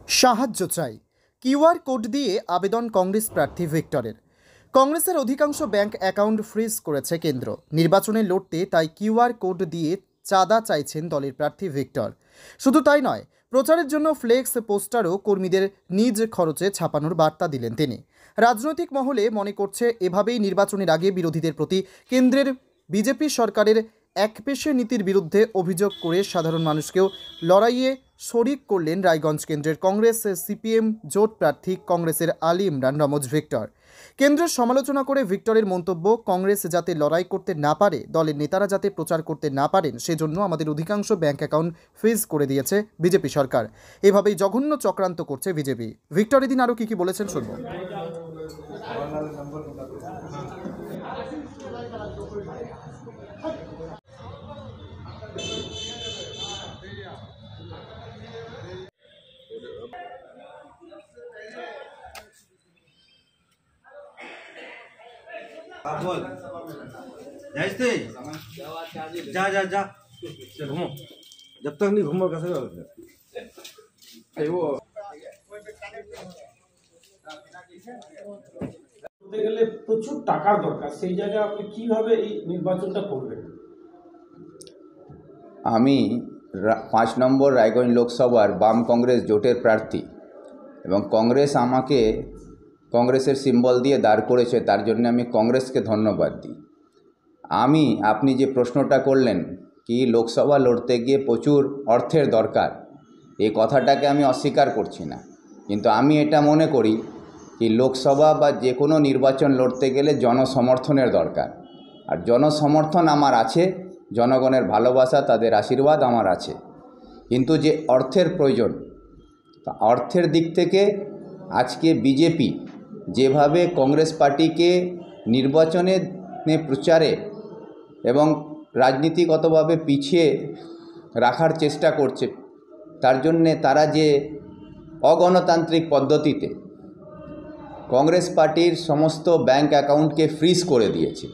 সাহায্য চাই। QR code দিয়ে আবেদন কংগ্রেস প্রার্থী ভিক্টরের। কংগ্রেসের অধিকাংশ ব্যাংক অ্যাকাউন্ট ফ্রিজ করেছে কেন্দ্র। নির্বাচনে লড়তে তাই কিউআর কোড দিয়ে চাঁদা চাইছেন দলের প্রার্থী ভিক্টর। শুধু তাই নয়, প্রচারের জন্য ফ্লেক্স পোস্টারও কর্মীদের নিজ খরচে ছাপানোর বার্তা দিলেন তিনি। রাজনৈতিক মহলে মনে করছে এভাবেই নির্বাচনের আগে বিরোধীদের প্রতি কেন্দ্রের বিজেপি সরকারের একপেশে নীতির বিরুদ্ধে অভিযোগ করে সাধারণ মানুষকেও লড়াইয়ে শরিক করলেন রায়গঞ্জ কেন্দ্রের কংগ্রেস সিপিএম জোট প্রার্থী কংগ্রেসের আলী ইমরান রমজ ভিক্টর। কেন্দ্রের সমালোচনা করে ভিক্টরের মন্তব্য, কংগ্রেস যাতে লড়াই করতে না পারে, দলের নেতারা যাতে প্রচার করতে না পারেন, সেজন্য আমাদের অধিকাংশ ব্যাংক অ্যাকাউন্ট ফ্রিজ করে দিয়েছে বিজেপি সরকার। এভাবেই জঘন্য চক্রান্ত করছে বিজেপি। ভিক্টর এদিন আরও কি বলেছেন শুনব। बोल जाइए जा जा जा घूमो, जब तक नहीं घूमो कैसे वो গেলে প্রচুর টাকার দরকার, সেই জায়গায় আপনি কিভাবে এই নির্বাচনটা করবেন? আমি 5 নম্বর রায়গঞ্জ লোকসভার বাম কংগ্রেস জোটের প্রার্থী এবং কংগ্রেস আমাকে কংগ্রেসের সিম্বল দিয়ে দাঁড় করেছে, তার জন্য আমি কংগ্রেসকে ধন্যবাদ দিই। আপনি যে প্রশ্নটা করলেন কি লোকসভা লড়তে গিয়ে প্রচুর অর্থের দরকার, এই কথাটাকে আমি অস্বীকার করছি না, কিন্তু আমি এটা মনে করি কি লোকসভা বা যে কোনো নির্বাচন লড়তে গেলে জনসমর্থনের দরকার। আর জনসমর্থন আমার আছে, জনগণের ভালোবাসা, তাদের আশীর্বাদ আমার আছে, কিন্তু যে অর্থের প্রয়োজন, অর্থের দিক থেকে আজকে বিজেপি যেভাবে কংগ্রেস পার্টিকে নির্বাচনে প্রচারে এবং রাজনীতিগতভাবে পিছিয়ে রাখার চেষ্টা করছে, তার জন্যে তারা যে অগণতান্ত্রিক পদ্ধতিতে কংগ্রেস পার্টির সমস্ত ব্যাংক অ্যাকাউন্টকে ফ্রিজ করে দিয়েছে,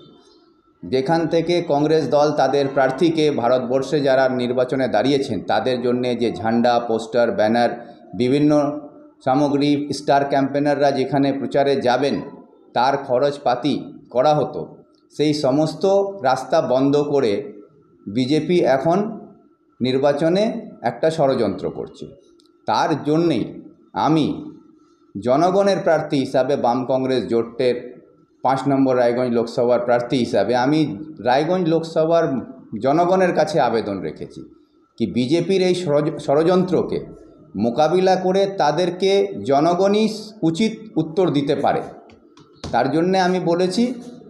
যেখান থেকে কংগ্রেস দল তাদের প্রার্থীকে ভারতবর্ষে যারা নির্বাচনে দাঁড়িয়েছেন তাদের জন্য যে ঝান্ডা, পোস্টার, ব্যানার, বিভিন্ন সামগ্রী, স্টার ক্যাম্পেনাররা যেখানে প্রচারে যাবেন তার খরচপাতি করা হতো, সেই সমস্ত রাস্তা বন্ধ করে বিজেপি এখন নির্বাচনে একটা ষড়যন্ত্র করছে। তার জন্যেই আমি জনগণের প্রার্থী হিসাবে বাম কংগ্রেস জোটের 5 নম্বর রায়গঞ্জ লোকসভার প্রার্থী হিসাবে আমি রায়গঞ্জ লোকসভার জনগণের কাছে আবেদন রেখেছি কি বিজেপির এই ষড়যন্ত্রকে মোকাবিলা করে তাদেরকে জনগণই উচিত উত্তর দিতে পারে। তার জন্যে আমি বলেছি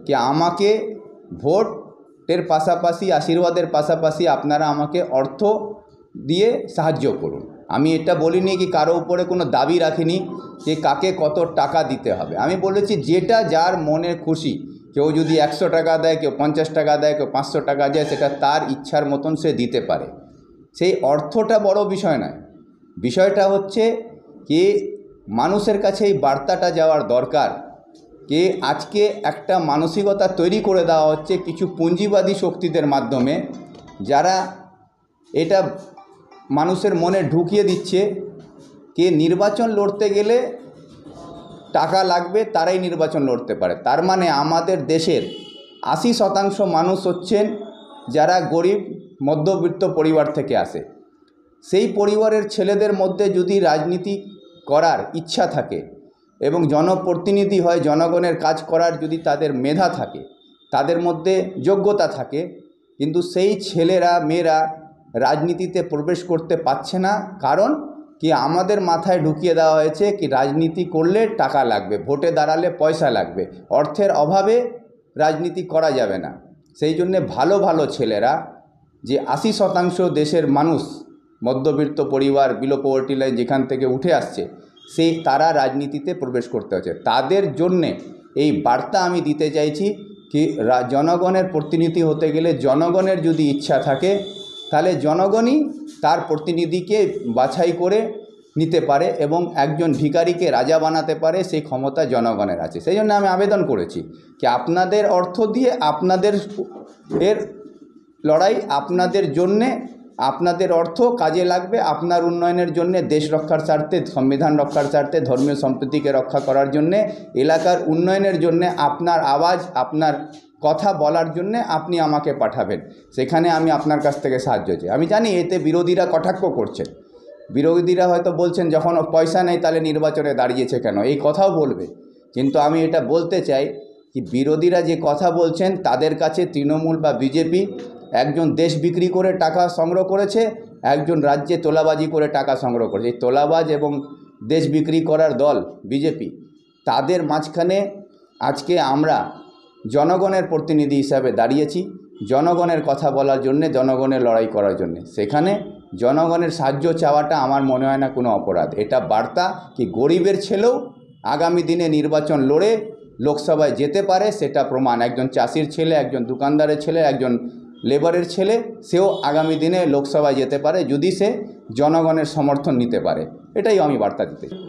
কি আমাকে ভোটের পাশাপাশি, আশীর্বাদের পাশাপাশি আপনারা আমাকে অর্থ দিয়ে সাহায্য করুন। আমি এটা বলিনি কি কারো উপরে কোনো দাবি রাখিনি যে কাকে কত টাকা দিতে হবে। আমি বলেছি যেটা যার মনে খুশি, কেউ যদি 100 টাকা দেয়, কেউ 50 টাকা দেয়, কেউ 500 টাকা দেয়, সেটা তার ইচ্ছার মতন সে দিতে পারে। সেই অর্থটা বড় বিষয় নয়, বিষয়টা হচ্ছে কি মানুষের কাছে এই বার্তাটা যাওয়ার দরকার কি আজকে একটা মানসিকতা তৈরি করে দেওয়া হচ্ছে কিছু পুঁজিবাদী শক্তিদের মাধ্যমে, যারা এটা মানুষের মনে ঢুকিয়ে দিচ্ছে কি নির্বাচন লড়তে গেলে টাকা লাগবে, তারাই নির্বাচন লড়তে পারে। তার মানে আমাদের দেশের 80% মানুষ হচ্ছেন যারা গরিব মধ্যবিত্ত পরিবার থেকে আসে। সেই পরিবারের ছেলেদের মধ্যে যদি রাজনীতি করার ইচ্ছা থাকে এবং জনপ্রতিনিধি হয়, জনগণের কাজ করার যদি তাদের মেধা থাকে, তাদের মধ্যে যোগ্যতা থাকে, কিন্তু সেই ছেলেরা মেয়েরা রাজনীতিতে প্রবেশ করতে পারছে না, কারণ কি আমাদের মাথায় ঢুকিয়ে দেওয়া হয়েছে কি রাজনীতি করলে টাকা লাগবে, ভোটে দাঁড়ালে পয়সা লাগবে, অর্থের অভাবে রাজনীতি করা যাবে না। সেই জন্যে ভালো ভালো ছেলেরা, যে 80% দেশের মানুষ মধ্যবিত্ত পরিবার, বিলো পভার্টি লাইন যেখান থেকে উঠে আসছে, সেই তারা রাজনীতিতে প্রবেশ করতে হচ্ছে। তাদের জন্যে এই বার্তা আমি দিতে চাইছি কি জনগণের প্রতিনিধি হতে গেলে জনগণের যদি ইচ্ছা থাকে তাহলে জনগণই তার প্রতিনিধিকে বাছাই করে নিতে পারে এবং একজন ভিখারিকে রাজা বানাতে পারে, সেই ক্ষমতা জনগণের আছে। সেই জন্য আমি আবেদন করেছি কি আপনাদের অর্থ দিয়ে আপনাদের এর লড়াই আপনাদের জন্যে আপনাদের অর্থ কাজে লাগবে আপনার উন্নয়নের জন্য, দেশ রক্ষার স্বার্থে, সংবিধান রক্ষার স্বার্থে, ধর্মীয় সম্প্রীতিকে রক্ষা করার জন্যে, এলাকার উন্নয়নের জন্যে আপনার আওয়াজ, আপনার কথা বলার জন্যে আপনি আমাকে পাঠাবেন। সেখানে আমি আপনার কাছ থেকে সাহায্য চাই। আমি জানি এতে বিরোধীরা কটাক্ষ করছেন, বিরোধীরা হয়তো বলছেন যখন পয়সা নেই তাহলে নির্বাচনে দাঁড়িয়েছে কেন, এই কথাও বলবে। কিন্তু আমি এটা বলতে চাই কি, বিরোধীরা যে কথা বলছেন তাদের কাছে তৃণমূল বা বিজেপি একজন দেশ বিক্রি করে টাকা সংগ্রহ করেছে, একজন রাজ্যে তোলাবাজি করে টাকা সংগ্রহ করেছে। এই তোলাবাজ এবং দেশ বিক্রি করার দল বিজেপি, তাদের মাঝখানে আজকে আমরা জনগণের প্রতিনিধি হিসাবে দাঁড়িয়েছি, জনগণের কথা বলার জন্যে, জনগণের লড়াই করার জন্যে। সেখানে জনগণের সাহায্য চাওয়াটা আমার মনে হয় না কোনো অপরাধ। এটা বার্তা কি গরিবের ছেলেও আগামী দিনে নির্বাচন লড়ে লোকসভায় যেতে পারে, সেটা প্রমাণ। একজন চাষির ছেলে, একজন দোকানদারের ছেলে, একজন লেবারের ছেলে, সেও আগামী দিনে লোকসভায় যেতে পারে যদি সে জনগণের সমর্থন নিতে পারে। এটাই আমি বার্তা দিতে চাই।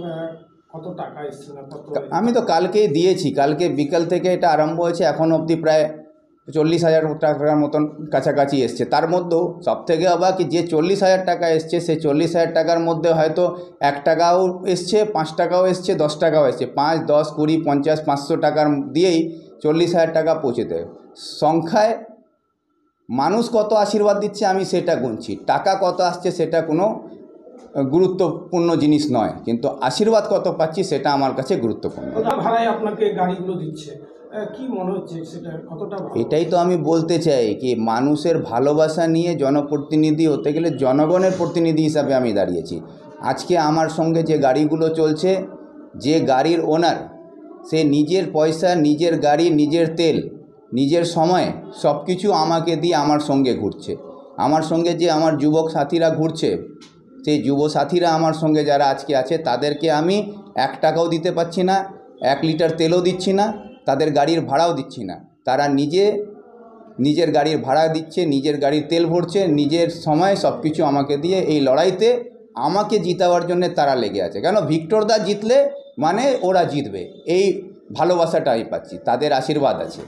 কত টাকা এসছে না কত? আমি তো কালকেই দিয়েছি, কালকে বিকাল থেকে এটা আরম্ভ হয়েছে, এখন অবধি প্রায় 40,000 টাকার মতন কাছাকাছি এসছে। তার মধ্যেও সবথেকে অবাক যে 40,000 টাকা এসছে, সেই 40,000 টাকার মধ্যে হয়তো 1 টাকাও এসছে, 5 টাকাও এসছে, 10 টাকাও এসছে। 5, 10, 20, 50, 500 টাকার দিয়েই 40,000 টাকা পৌঁছে দেয়। সংখ্যায় মানুষ কত আশীর্বাদ দিচ্ছে আমি সেটা গুনছি, টাকা কত আসছে সেটা কোনো গুরুত্বপূর্ণ জিনিস নয়, কিন্তু আশীর্বাদ কত পাচ্ছি সেটা আমার কাছে গুরুত্বপূর্ণ। কত ভাড়ায় আপনাকে গাড়িগুলো দিচ্ছে, কি মনে হচ্ছে সেটা কতটা ভালো? এটাই তো আমি বলতে চাই কি, মানুষের ভালোবাসা নিয়ে জনপ্রতিনিধি হতে গেলে জনগণের প্রতিনিধি হিসাবে আমি দাঁড়িয়েছি। আজকে আমার সঙ্গে যে গাড়িগুলো চলছে, যে গাড়ির ওনার, সে নিজের পয়সা, নিজের গাড়ি, নিজের তেল, নিজের সময় সব কিছু আমাকে দিয়ে আমার সঙ্গে ঘুরছে। আমার সঙ্গে যে আমার যুবক সাথীরা ঘুরছে, সেই যুব সাথীরা আমার সঙ্গে যারা আজকে আছে, তাদেরকে আমি 1 টাকাও দিতে পারছি না, 1 লিটার তেলও দিচ্ছি না, তাদের গাড়ির ভাড়াও দিচ্ছি না। তারা নিজের গাড়ির ভাড়া দিচ্ছে, নিজের গাড়ির তেল ভরছে, নিজের সময় সব কিছু আমাকে দিয়ে এই লড়াইতে আমাকে জিতাবার জন্য তারা লেগে আছে। কেন, ভিক্টরদা জিতলে মানে ওরা জিতবে, এই ভালোবাসাটা আমি পাচ্ছি, তাদের আশীর্বাদ আছে।